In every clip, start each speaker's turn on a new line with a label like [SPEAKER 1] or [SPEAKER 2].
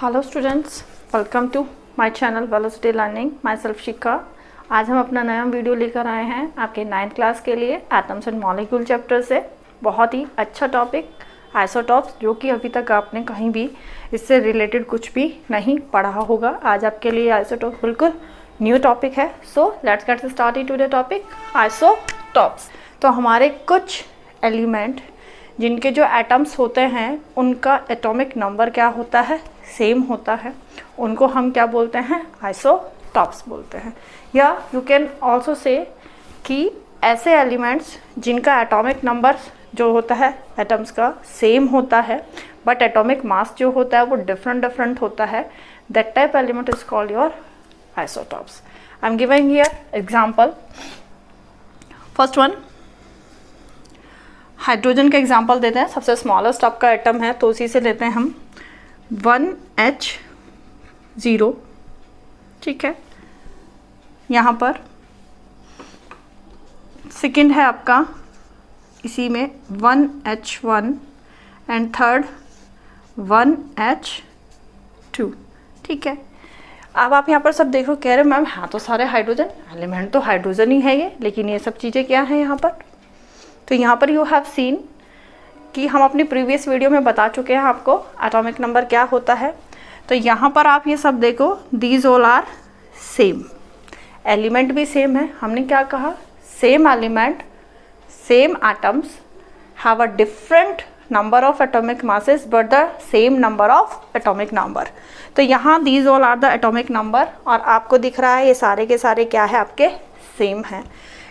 [SPEAKER 1] Hello students, welcome to my channel velocity learning. Myself Shikha. आज हम अपना नया वीडियो लेकर आए हैं आपके 9th क्लास के लिए एटम्स एंड मॉलिक्यूल चैप्टर से। बहुत ही अच्छा टॉपिक आइसोटॉप्स, जो कि अभी तक आपने कहीं भी इससे रिलेटेड कुछ भी नहीं पढ़ा होगा। आज आपके लिए आइसोटॉप्स बिल्कुल न्यू टॉपिक है। So let's get started today topic isotopes. तो हमारे कुछ एलिमेंट जिनके जो एटम्स होते हैं उनका एटॉमिक नंबर क्या होता है, सेम होता है, उनको हम क्या बोलते हैं, आइसोटॉप्स बोलते हैं। या यू कैन ऑल्सो से कि ऐसे एलिमेंट्स जिनका एटॉमिक नंबर जो होता है एटम्स का सेम होता है बट एटॉमिक मास जो होता है वो डिफरेंट होता है, that type element is called your isotopes. I am giving here example. First one, hydrogen का एग्जांपल देते हैं। सबसे स्मॉलेस्ट आपका एटम है तो उसी से लेते हैं हम 1H0। ठीक है, यहाँ पर सेकेंड है आपका इसी में 1H1 एंड थर्ड 1H2। ठीक है, अब आप यहाँ पर सब देखो, कह रहे मैम हाँ तो सारे हाइड्रोजन एलिमेंट तो हाइड्रोजन ही है ये, लेकिन ये सब चीज़ें क्या हैं यहाँ पर। तो यहाँ पर यू हैव सीन कि हम अपनी प्रीवियस वीडियो में बता चुके हैं आपको एटॉमिक नंबर क्या होता है। तो यहाँ पर आप ये सब देखो, these all are same, element भी सेम है। हमने क्या कहा, same element same atoms have a different number of atomic masses but the same number of atomic number. तो यहाँ these all are the atomic number, और आपको दिख रहा है ये सारे के सारे क्या है, आपके सेम हैं।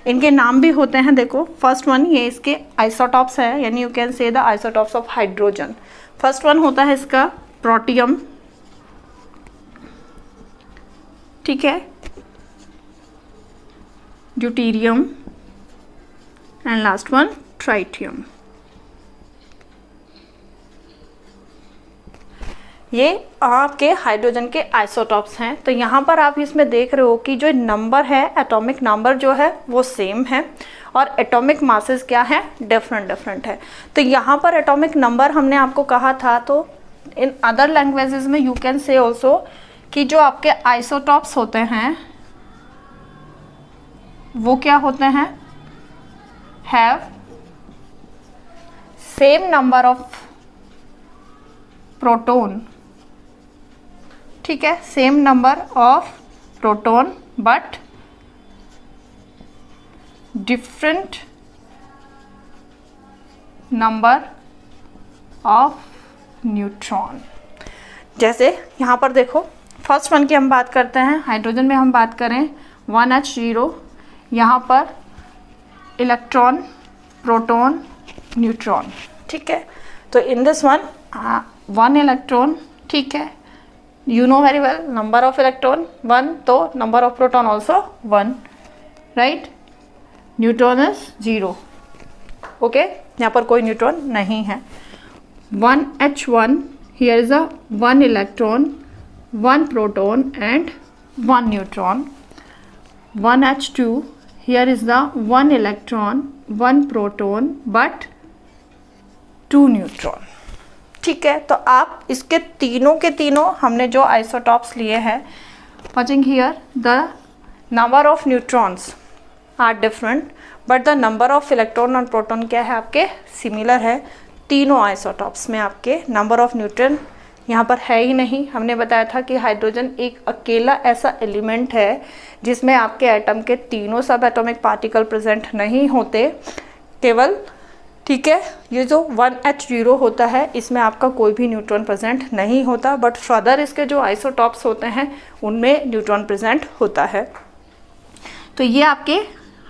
[SPEAKER 1] इनके नाम भी होते हैं, देखो फर्स्ट वन ये इसके आइसोटॉप्स है, यानी you can say the isotopes of hydrogen. First one होता है इसका प्रोटियम, ठीक है, deuterium and last one tritium. ये आपके हाइड्रोजन के आइसोटॉप्स हैं। तो यहाँ पर आप इसमें देख रहे हो कि जो नंबर है, एटॉमिक नंबर जो है वो सेम है और एटॉमिक मासेस क्या है, डिफरेंट है। तो यहाँ पर एटॉमिक नंबर हमने आपको कहा था, तो इन अदर लैंग्वेजेस में यू कैन से ऑल्सो कि जो आपके आइसोटॉप्स होते हैं वो क्या होते हैं, have same number of proton. ठीक है, same number of proton but different number of neutron. जैसे यहाँ पर देखो, फर्स्ट वन की हम बात करते हैं, हाइड्रोजन में हम बात करें 1H0, यहाँ पर इलेक्ट्रॉन, प्रोटॉन, न्यूट्रॉन। ठीक है, तो इन दिस वन 1 इलेक्ट्रॉन, ठीक है, you know very well number of electron 1, तो number of proton also 1, right? Neutron is 0, okay? यहाँ पर कोई न्यूट्रॉन नहीं है। 1H1 here is a 1 electron 1 proton and 1 neutron। 1H2 here is the 1 electron 1 proton but 2 neutron। ठीक है, तो आप इसके तीनों के तीनों हमने जो आइसोटॉप्स लिए हैं, watching here the number of neutrons are different but the number of electron और प्रोटॉन क्या है, आपके सिमिलर है। तीनों आइसोटॉप्स में आपके नंबर ऑफ न्यूट्रॉन यहाँ पर है ही नहीं। हमने बताया था कि हाइड्रोजन एक अकेला ऐसा एलिमेंट है जिसमें आपके एटम के तीनों सब एटॉमिक पार्टिकल प्रेजेंट नहीं होते, केवल, ठीक है, ये जो 1H0 होता है इसमें आपका कोई भी न्यूट्रॉन प्रेजेंट नहीं होता, बट फर्दर इसके जो आइसोटॉप्स होते हैं उनमें न्यूट्रॉन प्रेजेंट होता है। तो ये आपके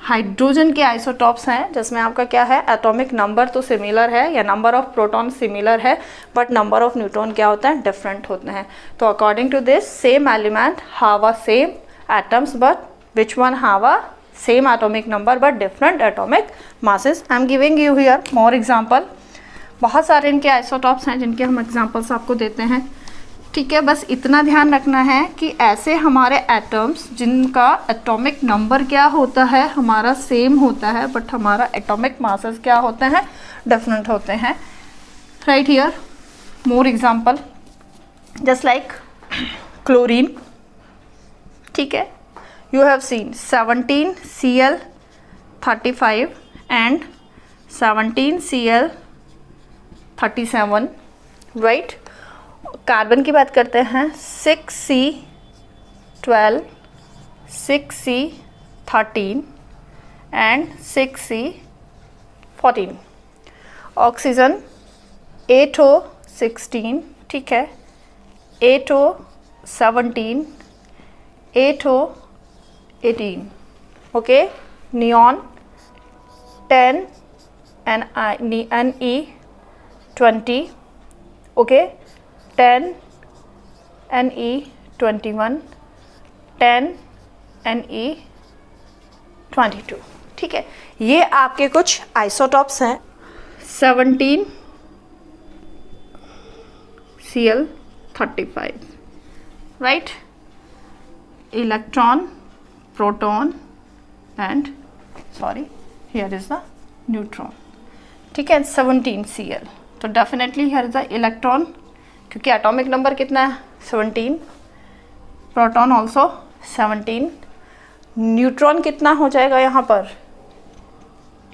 [SPEAKER 1] हाइड्रोजन के आइसोटॉप्स हैं जिसमें आपका क्या है, एटॉमिक नंबर तो सिमिलर है या नंबर ऑफ प्रोटॉन सिमिलर है बट नंबर ऑफ न्यूट्रॉन क्या होता है, डिफरेंट होते हैं। तो according to this same element have a same atoms but which one have a same atomic number but different atomic masses। I am giving you here more example। बहुत सारे इनके isotopes हैं जिनके हम एग्जांपल्स आपको देते हैं। ठीक है, बस इतना ध्यान रखना है कि ऐसे हमारे एटम्स जिनका एटॉमिक नंबर क्या होता है, हमारा सेम होता है बट हमारा एटॉमिक मासेस क्या होते हैं, डिफरेंट होते हैं। Right here more example. Just like chlorine, ठीक है। You have seen 17Cl35 and 17Cl37, right. Carbon की बात करते हैं 6C12, 6C13 and 6C14। Oxygen 8O16, ठीक है, 8O17, 8O18, okay. Neon 10 Ne20, okay, 10 Ne21, 10 Ne22, ठीक है। ये आपके कुछ आइसोटॉप्स हैं। 17Cl35, right, electron, proton and sorry here is the neutron, ठीक है। 17Cl, तो definitely here is the electron, क्योंकि एटॉमिक नंबर कितना है 17, प्रोटॉन ऑल्सो 17, न्यूट्रॉन कितना हो जाएगा यहाँ पर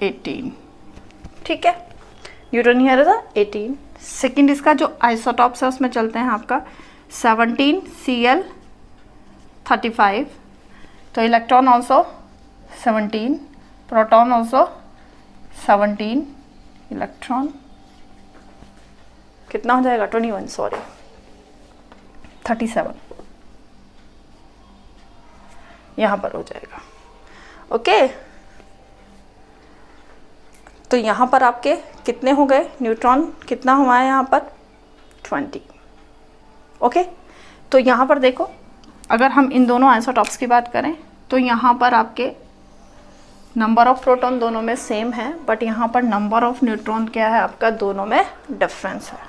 [SPEAKER 1] 18, ठीक है। Neutron here is 18। सेकेंड इसका जो आइसोटॉप्स है उसमें चलते हैं आपका 17Cl35, तो electron also 17, proton also 17, electron कितना हो जाएगा 21, सॉरी 37 यहाँ पर हो जाएगा, ओके। तो यहाँ पर आपके कितने हो गए, न्यूट्रॉन कितना हुआ है यहाँ पर 20, ओके। तो यहाँ पर देखो, अगर हम इन दोनों आइसोटॉप्स की बात करें तो यहाँ पर आपके नंबर ऑफ प्रोटॉन दोनों में सेम है, बट यहाँ पर नंबर ऑफ न्यूट्रॉन क्या है आपका, दोनों में डिफरेंस है,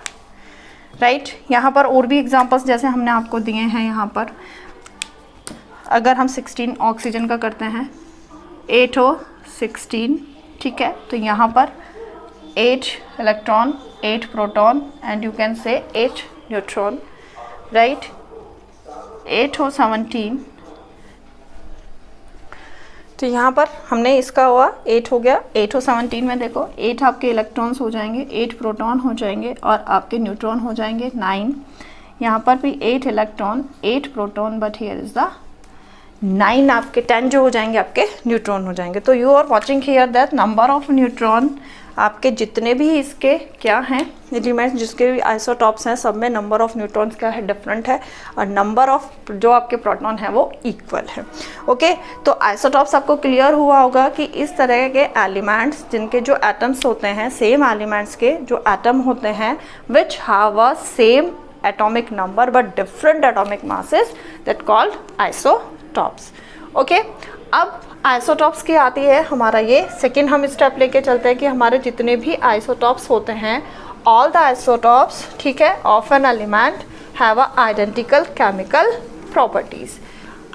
[SPEAKER 1] राइट। यहाँ पर और भी एग्जांपल्स जैसे हमने आपको दिए हैं। यहाँ पर अगर हम 16 ऑक्सीजन का करते हैं 8O16, ठीक है, तो यहाँ पर 8 electron, 8 proton and you can say 8 neutron, right. 8O17, तो यहाँ पर हमने इसका हुआ 8 हो गया। 8O17 में देखो 8 आपके इलेक्ट्रॉन्स हो जाएंगे, 8 प्रोटॉन हो जाएंगे और आपके न्यूट्रॉन हो जाएंगे 9। यहाँ पर भी 8 electron, 8 proton, but here is the 9 आपके 10 जो हो जाएंगे आपके न्यूट्रॉन हो जाएंगे। तो you are watching here that number of neutron आपके जितने भी इसके क्या हैं एलिमेंट्स, जिसके भी आइसोटॉप्स हैं, सब में नंबर ऑफ न्यूट्रॉन्स क्या है, डिफरेंट है, और नंबर ऑफ जो आपके प्रोटॉन है वो इक्वल है, ओके। तो आइसोटॉप्स आपको क्लियर हुआ होगा कि इस तरह के एलिमेंट्स जिनके जो एटम्स होते हैं, सेम एलिमेंट्स के जो एटम होते हैं which have a same atomic number but different atomic masses, that called isotopes, okay. अब आइसोटॉप्स की आती है हमारा ये सेकेंड, हम स्टेप लेके चलते हैं कि हमारे जितने भी आइसोटॉप्स होते हैं, ऑल द आइसोटॉप्स, ठीक है, of an element have a identical chemical properties.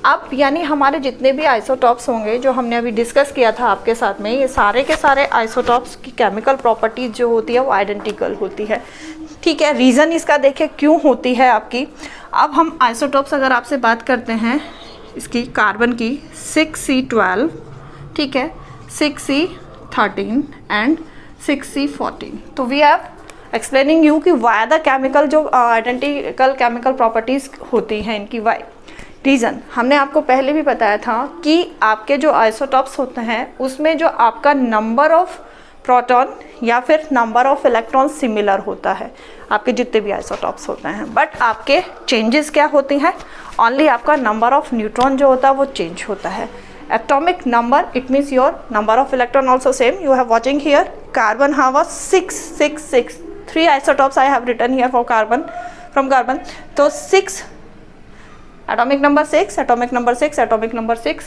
[SPEAKER 1] अब यानी हमारे जितने भी आइसोटॉप्स होंगे जो हमने अभी डिस्कस किया था आपके साथ में, ये सारे के सारे आइसोटॉप्स की केमिकल प्रॉपर्टीज़ जो होती है वो आइडेंटिकल होती है, ठीक है। रीज़न इसका देखें क्यों होती है आपकी। अब हम आइसोटॉप्स अगर आपसे बात करते हैं इसकी कार्बन की 6C12, ठीक है, 6C13 एंड 6C14, तो वी हैव एक्सप्लेनिंग यू कि वाई द केमिकल जो आइडेंटिकल केमिकल प्रॉपर्टीज़ होती हैं इनकी, वाई रीज़न हमने आपको पहले भी बताया था कि आपके जो आइसोटॉप्स होते हैं उसमें जो आपका नंबर ऑफ प्रोटॉन या फिर नंबर ऑफ इलेक्ट्रॉन सिमिलर होता है आपके जितने भी आइसोटॉप्स होते हैं, बट आपके चेंजेस क्या होती हैं, ओनली आपका नंबर ऑफ न्यूट्रॉन जो होता है वो चेंज होता है। Atomic number, it means your number of electron also same. You have watching here carbon have a 6 3 isotopes I have written here for carbon, from carbon, तो 6 atomic number 6, atomic number 6, atomic number 6,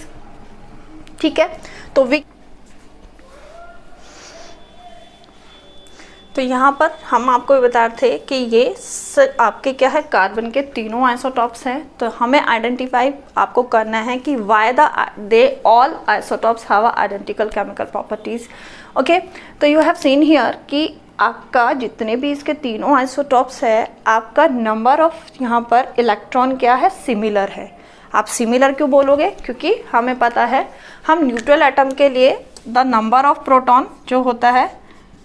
[SPEAKER 1] ठीक है। तो यहाँ पर हम आपको बता रहे थे कि ये आपके क्या है, कार्बन के तीनों आइसोटॉप्स हैं। तो हमें आइडेंटिफाई आपको करना है कि why they all isotopes have identical chemical properties, okay. तो यू हैव सीन हियर कि आपका जितने भी इसके तीनों आइसोटॉप्स है, आपका नंबर ऑफ यहाँ पर इलेक्ट्रॉन क्या है, सिमिलर है। आप सिमिलर क्यों बोलोगे, क्योंकि हमें पता है हम न्यूट्रल एटम के लिए द नंबर ऑफ प्रोटॉन जो होता है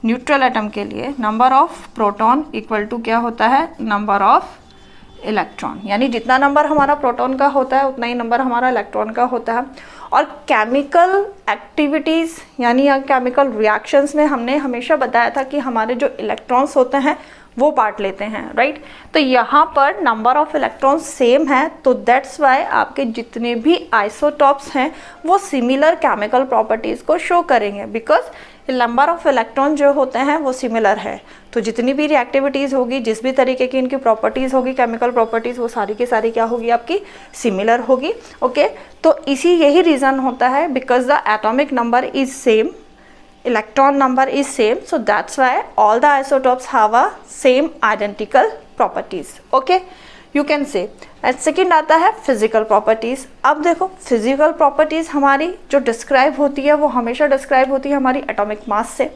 [SPEAKER 1] न्यूट्रल एटम के लिए, number of proton equal to क्या होता है, नंबर ऑफ इलेक्ट्रॉन। यानी जितना नंबर हमारा प्रोटॉन का होता है उतना ही नंबर हमारा इलेक्ट्रॉन का होता है। और केमिकल एक्टिविटीज़ यानी या केमिकल रिएक्शंस में हमने हमेशा बताया था कि हमारे जो इलेक्ट्रॉन्स होते हैं वो पार्ट लेते हैं, राइट। तो यहाँ पर नंबर ऑफ इलेक्ट्रॉन्स सेम है, तो दैट्स वाई आपके जितने भी आइसोटॉप्स हैं वो सिमिलर केमिकल प्रॉपर्टीज़ को शो करेंगे, बिकॉज नंबर ऑफ इलेक्ट्रॉन जो होते हैं वो सिमिलर है। तो जितनी भी रिएक्टिविटीज़ होगी, जिस भी तरीके की इनकी प्रॉपर्टीज़ होगी, केमिकल प्रॉपर्टीज़, वो सारी की सारी क्या होगी, आपकी सिमिलर होगी। ओके, तो इसी यही रीज़न होता है, because the atomic number is same, electron number is same, so that's why all the isotopes have a same identical properties. Okay, you can say. and second आता है physical properties. अब देखो physical properties हमारी जो describe होती है वो हमेशा describe होती है हमारी atomic mass से,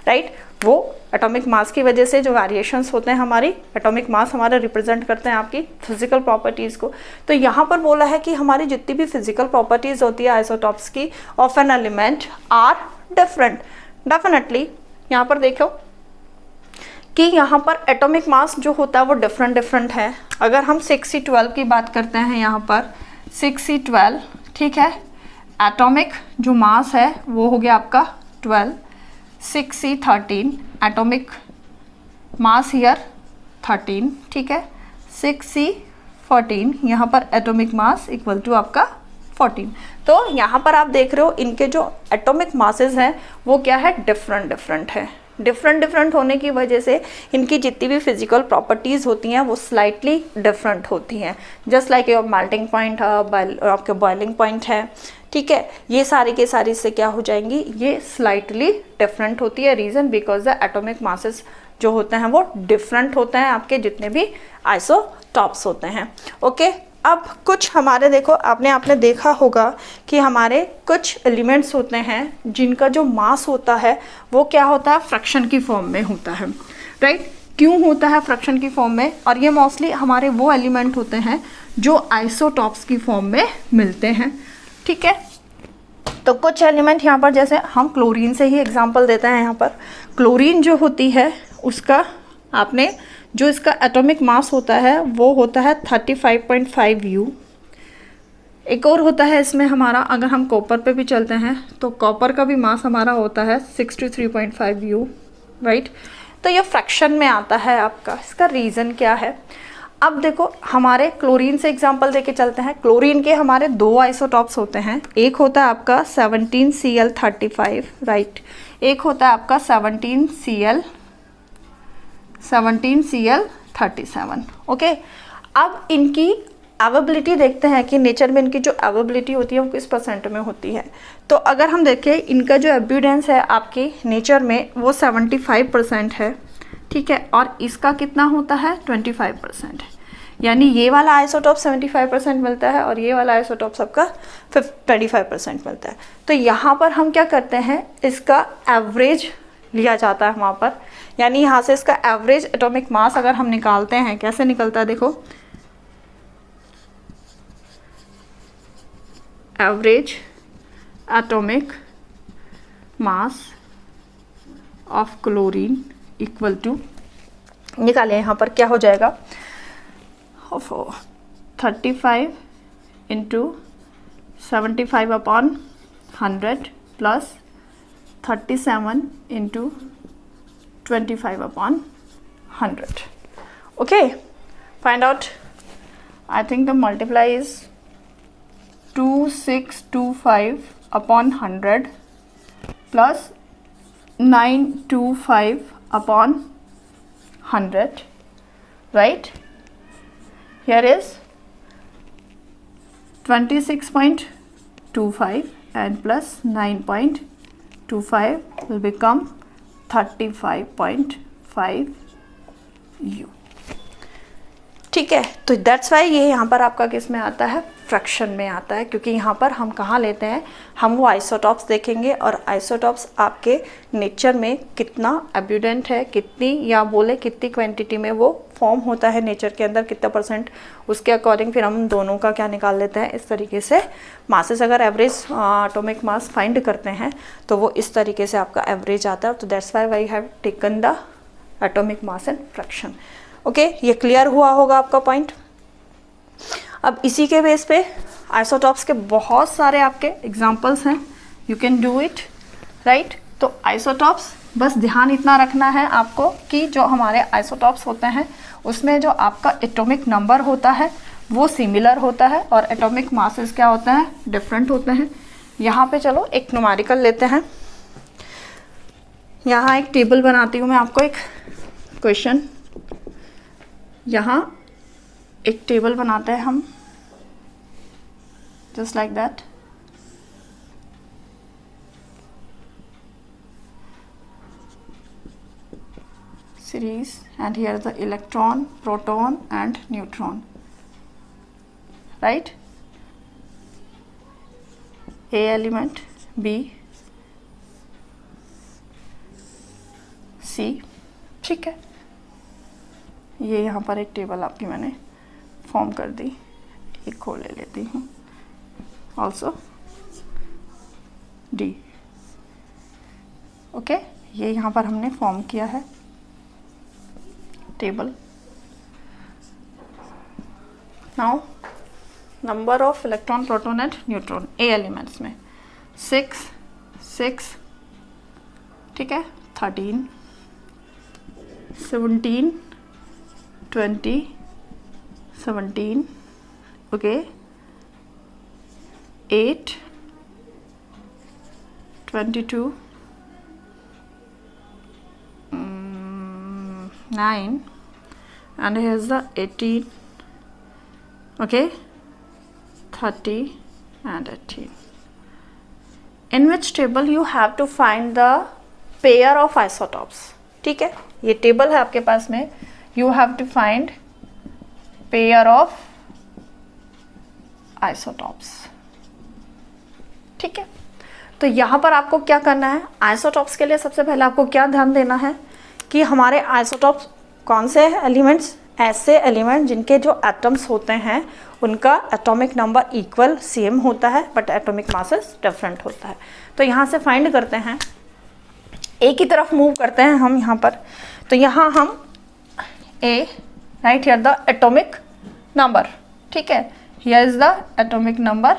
[SPEAKER 1] right? वो एटॉमिक मास की वजह से जो वेरिएशंस होते हैं, हमारी एटॉमिक मास हमारे रिप्रेजेंट करते हैं आपकी फिजिकल प्रॉपर्टीज़ को। तो यहाँ पर बोला है कि हमारी जितनी भी फिजिकल प्रॉपर्टीज़ होती है आइसोटॉप्स की of an element are different. Definitely यहाँ पर देखो कि यहाँ पर एटॉमिक मास जो होता है वो डिफरेंट है। अगर हम 6C12 की बात करते हैं, यहाँ पर 6C12, ठीक है, एटॉमिक जो मास है वो हो गया आपका 12, 6C13 एटॉमिक मास हियर 13, ठीक है, 6C14 यहाँ पर एटॉमिक मास इक्वल टू आपका 14। तो यहाँ पर आप देख रहे हो इनके जो एटॉमिक मासेस हैं वो क्या है, डिफरेंट है। डिफरेंट होने की वजह से इनकी जितनी भी फिजिकल प्रॉपर्टीज़ होती हैं वो स्लाइटली डिफरेंट होती हैं। Just like your melting point है, आपके बॉइलिंग पॉइंट है, ठीक है, ये सारी के सारी से क्या हो जाएंगी, ये स्लाइटली डिफरेंट होती है। Reason because the atomic masses जो होते हैं वो डिफरेंट होते हैं आपके जितने भी आइसोटॉप्स होते हैं। ओके, अब कुछ हमारे देखो आपने देखा होगा कि हमारे कुछ एलिमेंट्स होते हैं जिनका जो मास होता है वो क्या होता है, फ्रैक्शन की फॉर्म में होता है, राइट। क्यों होता है फ्रैक्शन की फॉर्म में, और ये मोस्टली हमारे वो एलिमेंट होते हैं जो आइसोटॉप्स की फॉर्म में मिलते हैं, ठीक है। तो कुछ एलिमेंट यहाँ पर, जैसे हम क्लोरीन से ही एग्जांपल देते हैं, यहाँ पर क्लोरीन जो होती है उसका आपने जो इसका एटॉमिक मास होता है वो होता है 35.5 U। एक और होता है इसमें हमारा, अगर हम कॉपर पे भी चलते हैं तो कॉपर का भी मास हमारा होता है 63.5 U, राइट। तो ये फ्रैक्शन में आता है आपका। इसका रीज़न क्या है, अब देखो हमारे क्लोरीन से एग्जांपल देके चलते हैं। क्लोरीन के हमारे दो आइसोटॉप्स होते हैं, एक होता है आपका 17Cl35, राइट, एक होता है आपका 17Cl37। ओके, अब इनकी अवेबिलिटी देखते हैं कि नेचर में इनकी जो अवेबिलिटी होती है वो किस परसेंट में होती है। तो अगर हम देखें इनका जो एब्यूडेंस है आपकी नेचर में वो 75% है, ठीक है, और इसका कितना होता है 25%। यानी ये वाला आइसोटॉप 75% मिलता है और ये वाला आइसोटॉप सबका 25% मिलता है। तो यहाँ पर हम क्या करते हैं, इसका एवरेज लिया जाता है वहाँ पर, यानी यहाँ से इसका एवरेज एटॉमिक मास अगर हम निकालते हैं, कैसे निकलता है देखो, average atomic mass of chlorine equal to, निकालिए यहाँ पर क्या हो जाएगा, 35 into 75/100 plus 37 into 25/100। Okay, find out, I think the multiply is 2625/100 plus 925/100, right? Here is 26.25 and plus 9.25 will become 35.5 U। ठीक है, तो दैट्स वाई ये यहाँ पर आपका किस में आता है, फ्रैक्शन में आता है, क्योंकि यहाँ पर हम कहाँ लेते हैं, हम वो आइसोटॉप्स देखेंगे और आइसोटॉप्स आपके नेचर में कितना एब्यूडेंट है, कितनी या बोले कितनी क्वांटिटी में वो फॉर्म होता है नेचर के अंदर, कितना परसेंट, उसके अकॉर्डिंग फिर हम दोनों का क्या निकाल लेते हैं इस तरीके से मासेस। अगर एवरेज एटॉमिक मास फाइंड करते हैं तो वो इस तरीके से आपका एवरेज आता है। तो that's why I have taken the atomic mass and fraction. Okay, ये क्लियर हुआ होगा आपका पॉइंट। अब इसी के बेस पे आइसोटॉप्स के बहुत सारे आपके एग्जांपल्स हैं, you can do it right. तो आइसोटॉप्स, बस ध्यान इतना रखना है आपको कि जो हमारे आइसोटॉप्स होते हैं उसमें जो आपका एटॉमिक नंबर होता है वो सिमिलर होता है और एटॉमिक मासेस क्या होते हैं, डिफरेंट होते हैं। यहाँ पे चलो एक न्यूमेरिकल लेते हैं। यहाँ एक टेबल बनाती हूँ मैं आपको, एक क्वेश्चन, यहाँ एक टेबल बनाते हैं हम, just like that. Series, and here is the electron, proton and neutron, right? A element, B, C, ठीक है। ये यहाँ पर एक टेबल आपकी मैंने फॉर्म कर दी, एक और ले लेती हूँ, ऑल्सो D, ओके। ये यहाँ पर हमने फॉर्म किया है table. Now number of electron, proton and neutron A elements में 6 6, ठीक है, 13 17 20 17, okay, 8 22 9, and here's the 18, okay, 30 and 18. In which table you have to find the pair of isotopes, ठीक है। ये टेबल है आपके पास में, you have to find pair of isotopes, ठीक है। तो यहाँ पर आपको क्या करना है, आइसोटॉप्स के लिए सबसे पहले आपको क्या ध्यान देना है कि हमारे आइसोटॉप्स कौन से एलिमेंट्स, ऐसे एलिमेंट जिनके जो एटम्स होते हैं उनका एटॉमिक नंबर इक्वल सेम होता है बट एटॉमिक मासेस डिफरेंट होता है। तो यहाँ से फाइंड करते हैं, एक ही तरफ मूव करते हैं हम यहाँ पर। तो यहाँ हम A, right here the atomic number, ठीक है, here is the atomic number,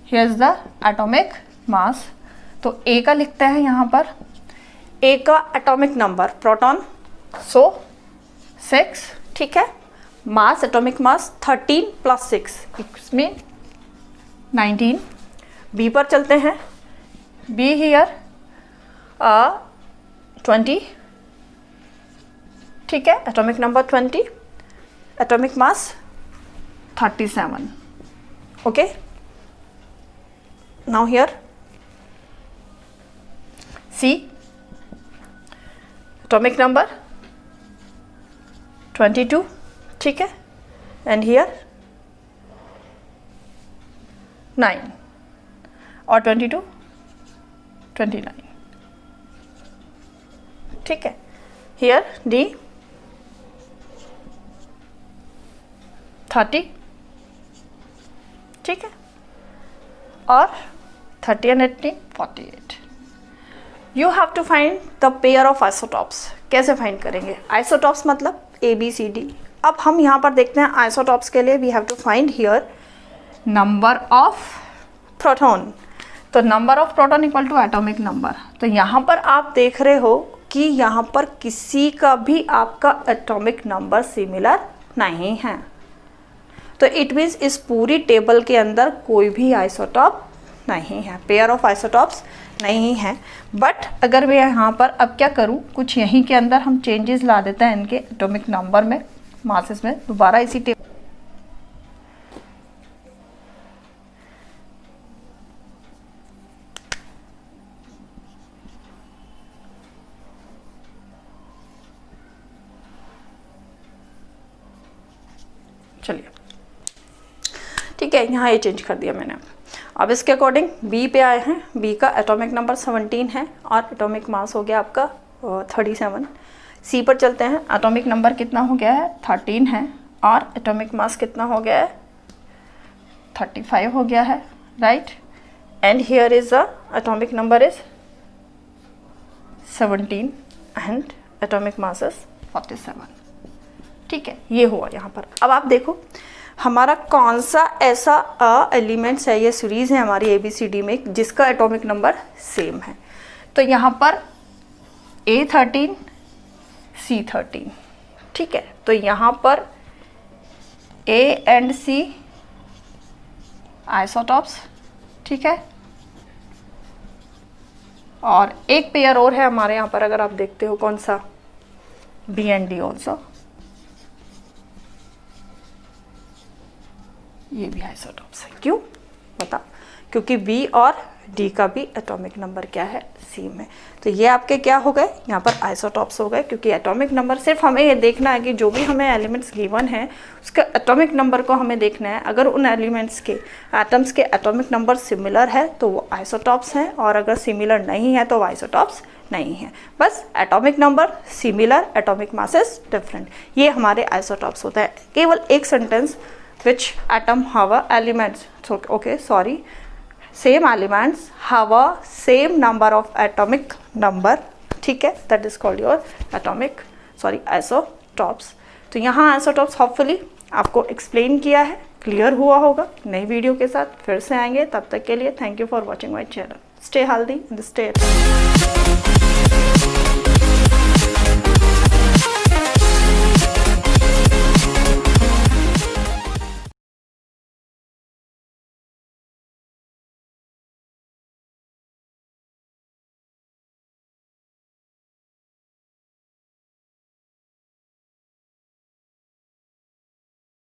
[SPEAKER 1] here is the atomic mass. तो ए का लिखते हैं यहाँ पर, ए का एटॉमिक नंबर प्रोटॉन 6, ठीक है, मास एटॉमिक मास 13 + 6 इसमें 19। बी पर चलते हैं, बी हियर 20, ठीक है, atomic number 20, atomic mass 37, okay. Now here see, atomic number 22, ठीक है, एंड हियर 9 और 22 29, ठीक है। हियर डी 30, ठीक है, और 30 and 18 48। You have to find the pair of isotopes. कैसे फाइंड करेंगे, आइसोटॉप्स मतलब ए बी सी डी। अब हम यहाँ पर देखते हैं आइसोटॉप्स के लिए we have to find here number of proton. तो number of proton equal to atomic number. तो यहाँ पर आप देख रहे हो कि यहाँ पर किसी का भी आपका एटॉमिक नंबर सिमिलर नहीं है। तो इट मीन्स इस पूरी टेबल के अंदर कोई भी आइसोटॉप नहीं है, पेयर ऑफ आइसोटॉप्स नहीं है। बट अगर मैं यहाँ पर अब क्या करूँ, कुछ यहीं के अंदर हम चेंजेस ला देते हैं इनके एटॉमिक नंबर में, मासेस में, दोबारा इसी टेबल चलिए, ठीक है, यहाँ ए चेंज कर दिया मैंने। अब इसके अकॉर्डिंग बी पे आए हैं, बी का एटॉमिक नंबर 17 है और एटॉमिक मास हो गया आपका 37। सी पर चलते हैं, एटॉमिक नंबर कितना हो गया है 13 है और एटॉमिक मास कितना हो गया है 35 हो गया है, right. And here is the atomic number is 17 and atomic mass is 47। ठीक है, ये हुआ यहाँ पर। अब आप देखो हमारा कौन सा ऐसा एलिमेंट्स है, ये सीरीज़ है हमारी ABCD में जिसका एटॉमिक नंबर सेम है। तो यहाँ पर A13 C13, ठीक है। तो यहाँ पर A एंड C आइसोटॉप्स, ठीक है। और एक पेयर और है हमारे यहाँ पर, अगर आप देखते हो कौन सा, B एंड D ऑल्सो, ये भी आइसोटॉप्स है। क्यों बता, क्योंकि बी और डी का भी एटॉमिक नंबर क्या है सेम है। तो ये आपके क्या हो गए यहाँ पर आइसोटॉप्स हो गए, क्योंकि एटॉमिक नंबर सिर्फ हमें ये देखना है कि जो भी हमें एलिमेंट्स गिवन है उसके एटॉमिक नंबर को हमें देखना है। अगर उन एलिमेंट्स के एटम्स के एटॉमिक नंबर सिमिलर है तो वो आइसोटॉप्स हैं, और अगर सिमिलर नहीं है तो वो आइसोटॉप्स नहीं है। बस atomic number similar, atomic masses different, ये हमारे आइसोटॉप्स होते हैं। केवल एक sentence, which atom have elements, so okay sorry, same elements have a same number of atomic number, ठीक है, that is called your atomic isotopes। तो यहाँ isotopes होपफुली आपको एक्सप्लेन किया है, क्लियर हुआ होगा। नई वीडियो के साथ फिर से आएंगे, तब तक के लिए thank you for watching my channel. Stay healthy and stay